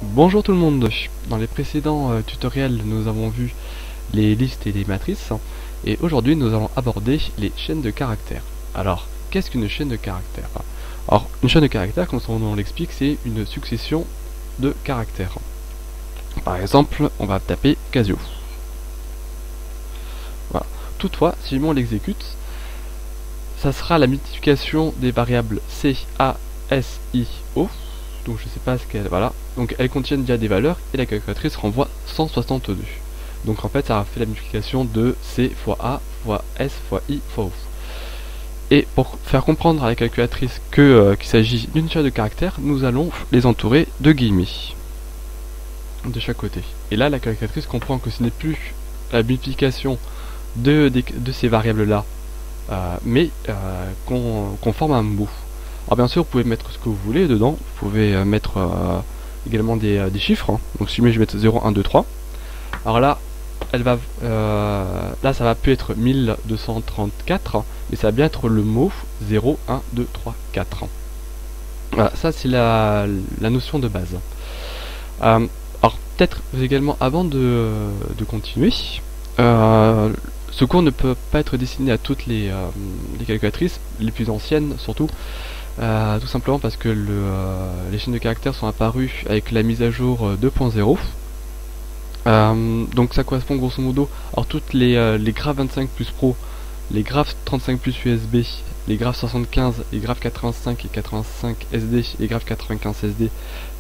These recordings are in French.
Bonjour tout le monde. Dans les précédents tutoriels, nous avons vu les listes et les matrices, et aujourd'hui nous allons aborder les chaînes de caractères. Alors, qu'est-ce qu'une chaîne de caractères? Alors, une chaîne de caractères, comme son nom l'explique, c'est une succession de caractères. Par exemple, on va taper Casio. Voilà. Toutefois, si on l'exécute, ça sera la multiplication des variables C, A, S, I, O. Donc je sais pas ce qu'elle... Voilà. Donc elles contiennent déjà des valeurs et la calculatrice renvoie 162. Donc en fait ça a fait la multiplication de C fois A fois S fois I fois O. Et pour faire comprendre à la calculatrice qu'il s'agit d'une chaîne de caractères, nous allons les entourer de guillemets de chaque côté. Et là la calculatrice comprend que ce n'est plus la multiplication de ces variables là, mais qu'on forme un mot. Alors bien sûr vous pouvez mettre ce que vous voulez dedans, vous pouvez mettre également des chiffres, hein. Donc si je vais mettre 0, 1, 2, 3, alors là, elle va, là ça va plus être 1234, mais ça va bien être le mot 0, 1, 2, 3, 4. Voilà, ça c'est la notion de base. Alors peut-être également avant de continuer, ce cours ne peut pas être destiné à toutes les calculatrices, les plus anciennes surtout, tout simplement parce que les chaînes de caractères sont apparues avec la mise à jour 2.0. Donc ça correspond grosso modo à toutes les graphes 25 plus Pro, les graphes 35 plus USB, les graphes 75, les graphes 85 et 85 SD, les graphes 95 SD,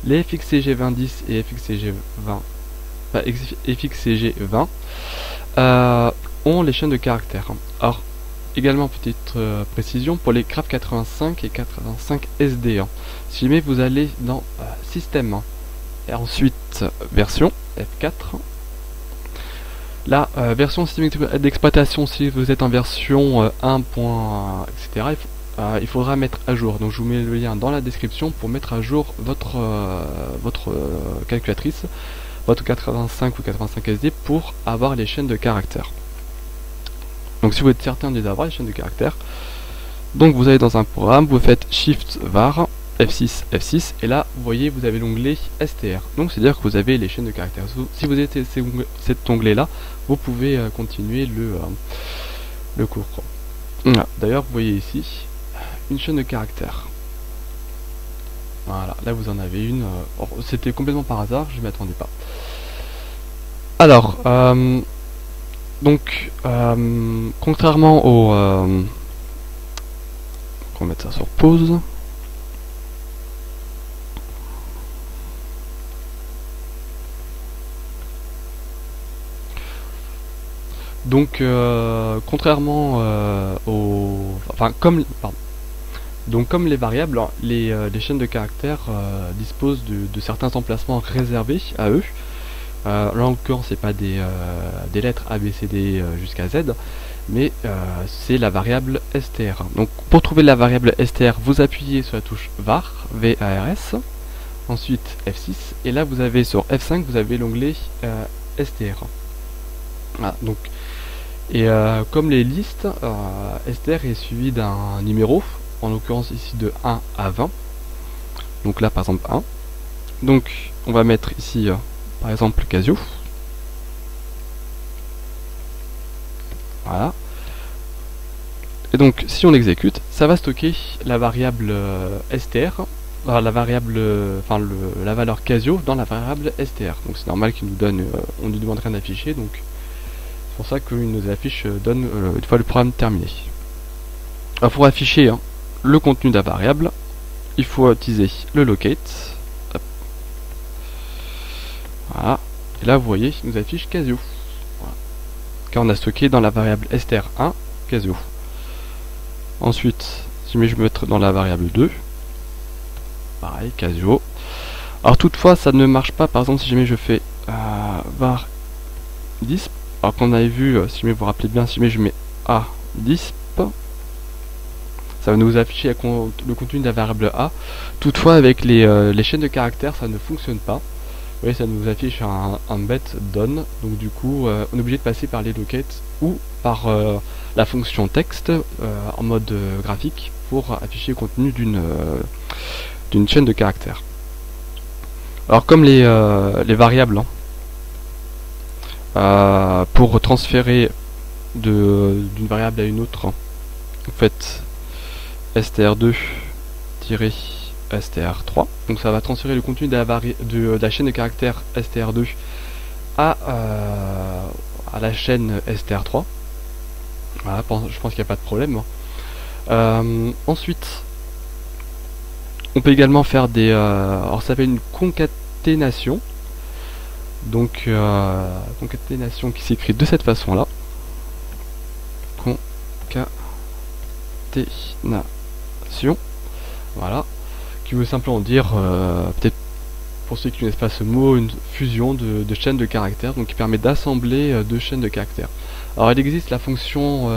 les FXCG 2010 et FXCG 20, FXCG 20 ont les chaînes de caractères. Alors également petite précision pour les graphes 85 et 85 SD. Si jamais vous allez dans système et ensuite version F4, la version système d'exploitation, si vous êtes en version 1. etc., il faudra mettre à jour. Donc je vous mets le lien dans la description pour mettre à jour votre calculatrice, votre 85 ou 85 SD pour avoir les chaînes de caractères. Donc si vous êtes certain de les avoir, les chaînes de caractères, donc vous allez dans un programme, vous faites Shift var F6 F6 et là vous voyez vous avez l'onglet STR. Donc c'est à dire que vous avez les chaînes de caractères. Si vous êtes cet onglet là, vous pouvez continuer le cours. Voilà. D'ailleurs vous voyez ici une chaîne de caractères. Voilà, là vous en avez une. C'était complètement par hasard, je ne m'y attendais pas. Alors donc, contrairement au... on va mettre ça sur pause. Donc, contrairement enfin, comme les variables, les chaînes de caractères disposent de certains emplacements réservés à eux. Là en l'occurrence c'est pas des lettres A, B, C, D jusqu'à Z, mais c'est la variable str. Donc pour trouver la variable str, vous appuyez sur la touche var, VARS, ensuite F6, et là vous avez sur F5, vous avez l'onglet str. Voilà, donc, et comme les listes, str est suivi d'un numéro, en l'occurrence ici de 1 à 20, donc là par exemple 1. Donc on va mettre ici par exemple Casio. Voilà. Et donc si on exécute, ça va stocker la variable str, la variable, la valeur Casio dans la variable str. Donc c'est normal qu'il nous donne, on ne nous demande rien d'afficher, donc c'est pour ça qu'il nous affiche donne une fois le programme terminé. Alors pour afficher le contenu de la variable, il faut utiliser le locate. Voilà, et là vous voyez, il nous affiche Casio. Voilà. Car on a stocké dans la variable str1 Casio. Ensuite, si je vais mettre dans la variable 2, pareil, Casio. Alors toutefois, ça ne marche pas, par exemple, si jamais je fais var 10, alors qu'on avait vu, si jamais vous vous rappelez bien, si jamais je mets a 10, ça va nous afficher le contenu de la variable a. Toutefois, avec les chaînes de caractères, ça ne fonctionne pas. Vous voyez, ça nous affiche un bet done, donc du coup on est obligé de passer par les locates ou par la fonction texte en mode graphique pour afficher le contenu d'une chaîne de caractères. Alors comme les variables, pour transférer d'une variable à une autre, vous faites str2-str3, donc ça va transférer le contenu de la chaîne de caractères str2 à la chaîne str3. Voilà, je pense qu'il n'y a pas de problème. Ensuite, on peut également faire des... alors ça s'appelle une concaténation. Donc, concaténation qui s'écrit de cette façon-là. Concaténation. Voilà. Qui veut simplement dire, peut-être pour ceux qui ne connaissent pas ce mot, une fusion de chaînes de caractères, donc qui permet d'assembler deux chaînes de caractères. Alors il existe la fonction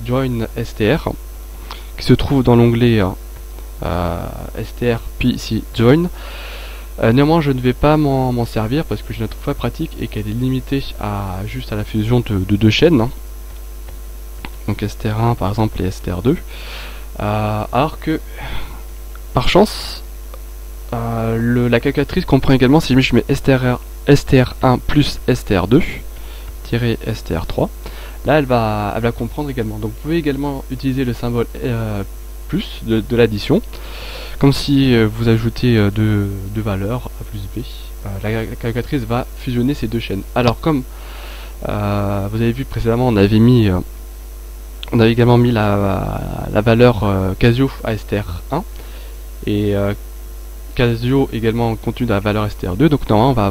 join str, qui se trouve dans l'onglet strpc join. Néanmoins je ne vais pas m'en servir parce que je ne la trouve pas pratique et qu'elle est limitée juste à la fusion de deux chaînes. Donc str1 par exemple et str2. Alors que par chance la calculatrice comprend également si je mets str1 plus str2 str3, là elle va comprendre également. Donc vous pouvez également utiliser le symbole plus de l'addition, comme si vous ajoutez deux valeurs a plus b. La calculatrice va fusionner ces deux chaînes. Alors comme vous avez vu précédemment, on avait également mis la valeur Casio à str1 et Casio également compte tenu de la valeur str2, donc normalement on va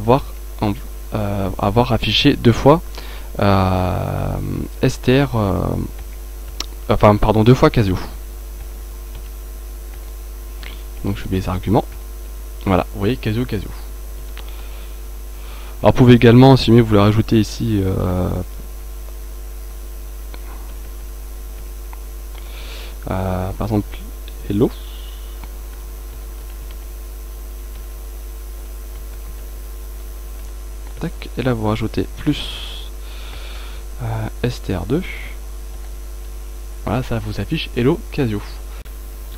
avoir affiché deux fois deux fois Casio. Donc je mets les arguments. Voilà, vous voyez Casio. Alors vous pouvez également, si vous voulez rajouter ici par exemple hello. Tac, et là vous rajoutez plus str2. Voilà, ça vous affiche hello Casio.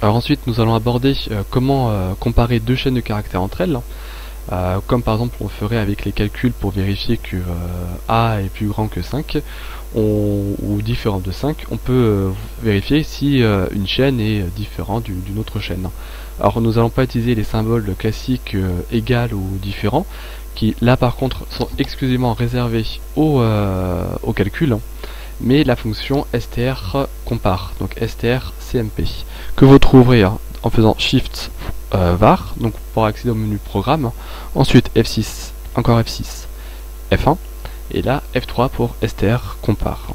Alors ensuite nous allons aborder comment comparer deux chaînes de caractères entre elles, comme par exemple on ferait avec les calculs pour vérifier que A est plus grand que 5 ou différent de 5. On peut vérifier si une chaîne est différente d'une autre chaîne. Alors nous n'allons pas utiliser les symboles classiques égal ou différent, qui là par contre sont exclusivement réservés au calcul, mais la fonction str compare, donc str cmp, que vous trouverez en faisant shift var, donc pour accéder au menu programme, ensuite F6, encore F6, F1, et là F3 pour str compare.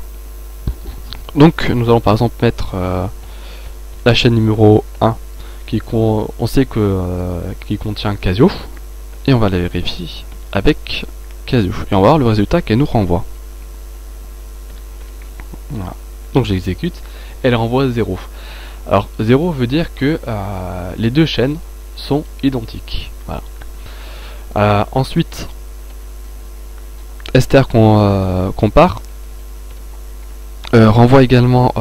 Donc nous allons par exemple mettre la chaîne numéro 1 on sait qui contient Casio, et on va la vérifier avec Casio, et on va voir le résultat qu'elle nous renvoie. Voilà. Donc j'exécute, elle renvoie 0. Alors 0 veut dire que les deux chaînes sont identiques. Voilà. Ensuite, str compare renvoie également,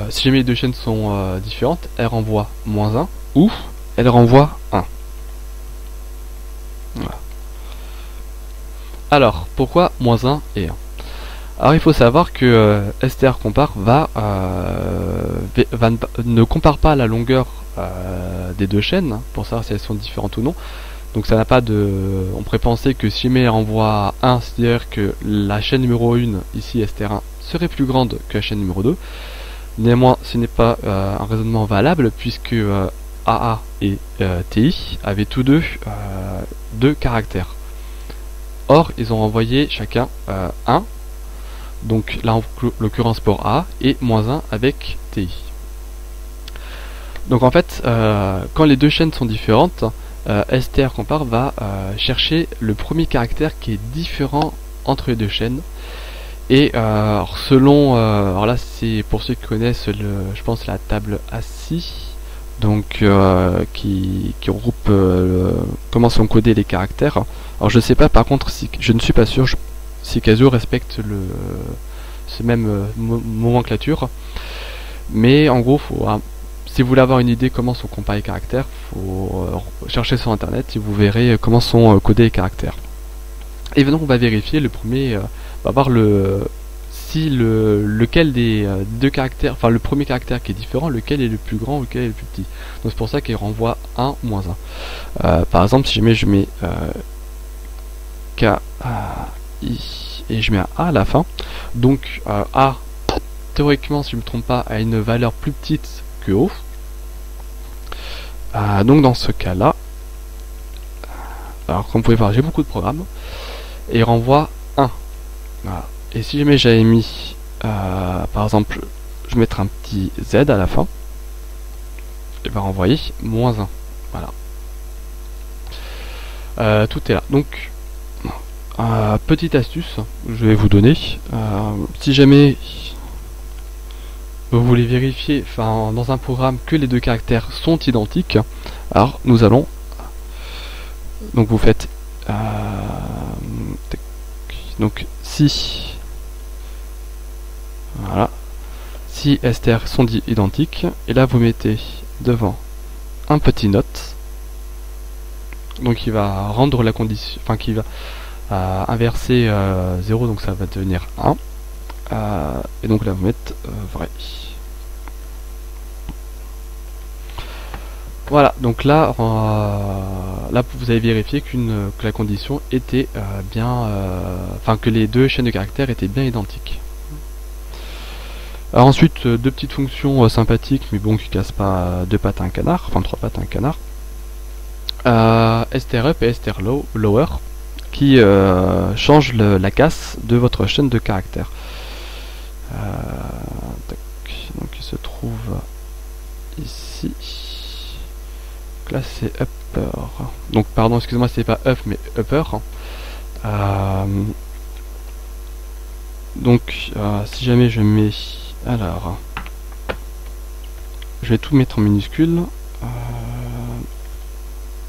si jamais les deux chaînes sont différentes, elle renvoie -1 ou elle renvoie 1. Voilà. Alors, pourquoi -1 et 1? Alors il faut savoir que str compare ne compare pas la longueur des deux chaînes pour savoir si elles sont différentes ou non. Donc ça n'a pas de... On pourrait penser que si elle renvoie 1, c'est-à-dire que la chaîne numéro 1, ici str1, serait plus grande que la chaîne numéro 2. Néanmoins, ce n'est pas un raisonnement valable puisque AA et TI avaient tous deux caractères. Or, ils ont renvoyé chacun 1. Donc là en l'occurrence pour A et -1 avec TI. Donc en fait quand les deux chaînes sont différentes, str compare va chercher le premier caractère qui est différent entre les deux chaînes. Et selon alors là c'est pour ceux qui connaissent je pense la table ASCII, donc qui regroupe comment sont codés les caractères. Alors je sais pas par contre si je ne suis pas sûr si Casio respecte ce même nomenclature. Mais en gros, si vous voulez avoir une idée comment sont comparés les caractères, faut chercher sur internet et vous verrez comment sont codés les caractères. Et maintenant on va vérifier le premier, on va voir lequel des deux caractères, enfin le premier caractère qui est différent, lequel est le plus grand, lequel est le plus petit. Donc c'est pour ça qu'il renvoie 1 moins 1. Par exemple, si jamais je mets K, I et je mets un A à la fin, donc A, théoriquement, si je ne me trompe pas, a une valeur plus petite que O. Donc dans ce cas-là, alors comme vous pouvez voir, j'ai beaucoup de programmes, et il renvoie 1. Voilà. Et si jamais j'avais mis, par exemple, je vais mettre un petit Z à la fin, il va renvoyer moins 1. Voilà. Tout est là. Donc, petite astuce, je vais vous donner. Si jamais vous voulez vérifier, dans un programme, que les deux caractères sont identiques, alors nous allons, donc vous faites, donc si, voilà, si str sont identiques, et là vous mettez devant un petit note, donc il va rendre la condition, enfin qui va inverser 0, donc ça va devenir 1, et donc là vous mettez vrai. Voilà, donc là, là vous avez vérifié que la condition était bien, que les deux chaînes de caractères étaient bien identiques. Alors ensuite, deux petites fonctions sympathiques, mais bon, qui cassent pas deux pattes à un canard, enfin trois pattes à un canard. strup et strlower, qui changent la casse de votre chaîne de caractères. Donc il se trouve ici. Donc là c'est upper. Donc pardon, excusez-moi, c'est pas up mais upper. Donc si jamais je mets, alors je vais tout mettre en minuscule.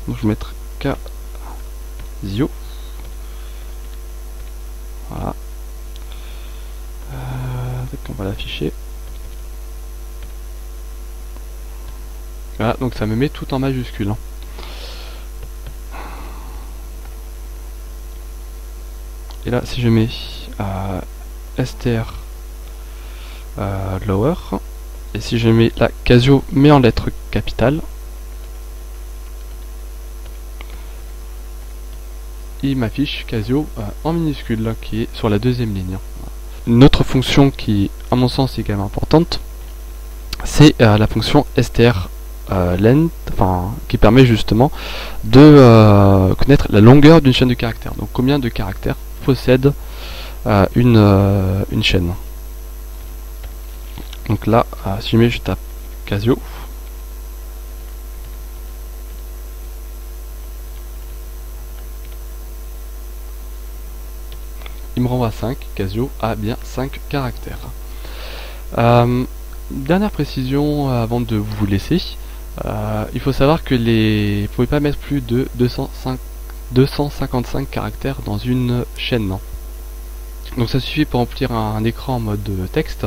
Donc je vais mettre Casio. Voilà. On va l'afficher. Voilà, donc ça me met tout en majuscule. Et là, si je mets str lower, et si je mets la Casio mais en lettres capitales, il m'affiche Casio en minuscule, là, qui est sur la deuxième ligne. Une autre fonction qui, à mon sens, est quand même importante, c'est la fonction str length, qui permet justement de connaître la longueur d'une chaîne de caractères. Donc combien de caractères possède une chaîne. Donc là, si jamais je tape Casio, il me renvoie 5. Casio a bien 5 caractères. Dernière précision avant de vous laisser, il faut savoir que vous ne pouvez pas mettre plus de 255 caractères dans une chaîne. Donc ça suffit pour remplir un écran en mode texte,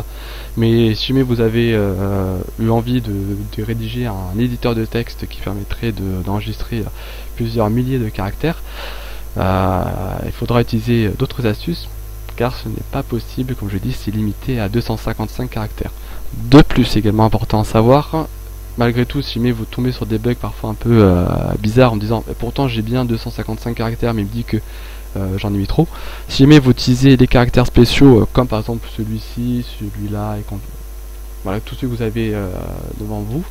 mais si jamais vous avez eu envie de rédiger un éditeur de texte qui permettrait d'enregistrer plusieurs milliers de caractères, il faudra utiliser d'autres astuces, car ce n'est pas possible, comme je dis, c'est limité à 255 caractères. De plus, également important à savoir, malgré tout, si jamais vous tombez sur des bugs parfois un peu bizarres en me disant pourtant j'ai bien 255 caractères mais il me dit que j'en ai mis trop, si jamais vous utilisez des caractères spéciaux comme par exemple celui-ci, celui-là, et voilà, tous ceux que vous avez devant vous,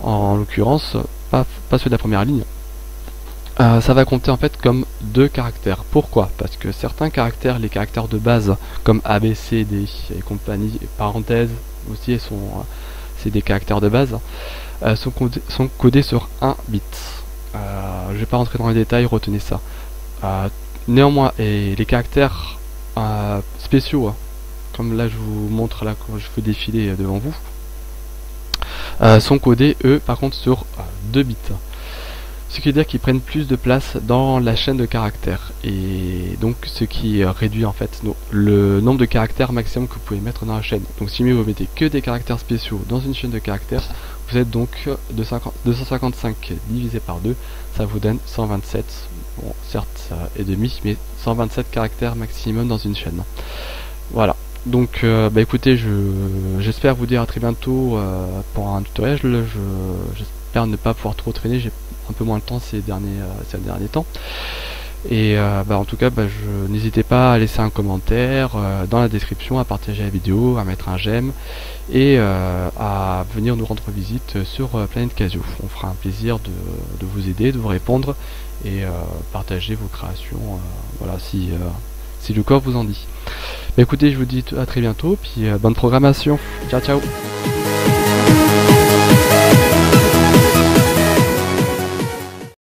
en l'occurrence pas ceux de la première ligne, ça va compter en fait comme 2 caractères. Pourquoi? Parce que certains caractères, les caractères de base comme A, B, C, D et compagnie, et parenthèses aussi, c'est des caractères de base, sont codés sur 1 bit. Je vais pas rentrer dans les détails, retenez ça. Néanmoins, et les caractères spéciaux, comme là je vous montre là quand je fais défiler devant vous, sont codés eux par contre sur 2 bits. Ce qui veut dire qu'ils prennent plus de place dans la chaîne de caractères, et donc ce qui réduit en fait le nombre de caractères maximum que vous pouvez mettre dans la chaîne. Donc si vous mettez que des caractères spéciaux dans une chaîne de caractères, vous êtes donc 255 divisé par 2, ça vous donne 127, bon certes et demi, mais 127 caractères maximum dans une chaîne. Voilà. Donc bah écoutez, j'espère vous dire à très bientôt pour un tutoriel. J'espère ne pas pouvoir trop traîner, j'ai un peu moins de temps ces derniers temps. Et bah en tout cas, n'hésitez pas à laisser un commentaire dans la description, à partager la vidéo, à mettre un j'aime et à venir nous rendre visite sur Planète Casio. On fera un plaisir de vous aider, de vous répondre et partager vos créations, voilà, si le corps vous en dit. Bah écoutez, je vous dis à très bientôt, puis bonne programmation. Ciao ciao.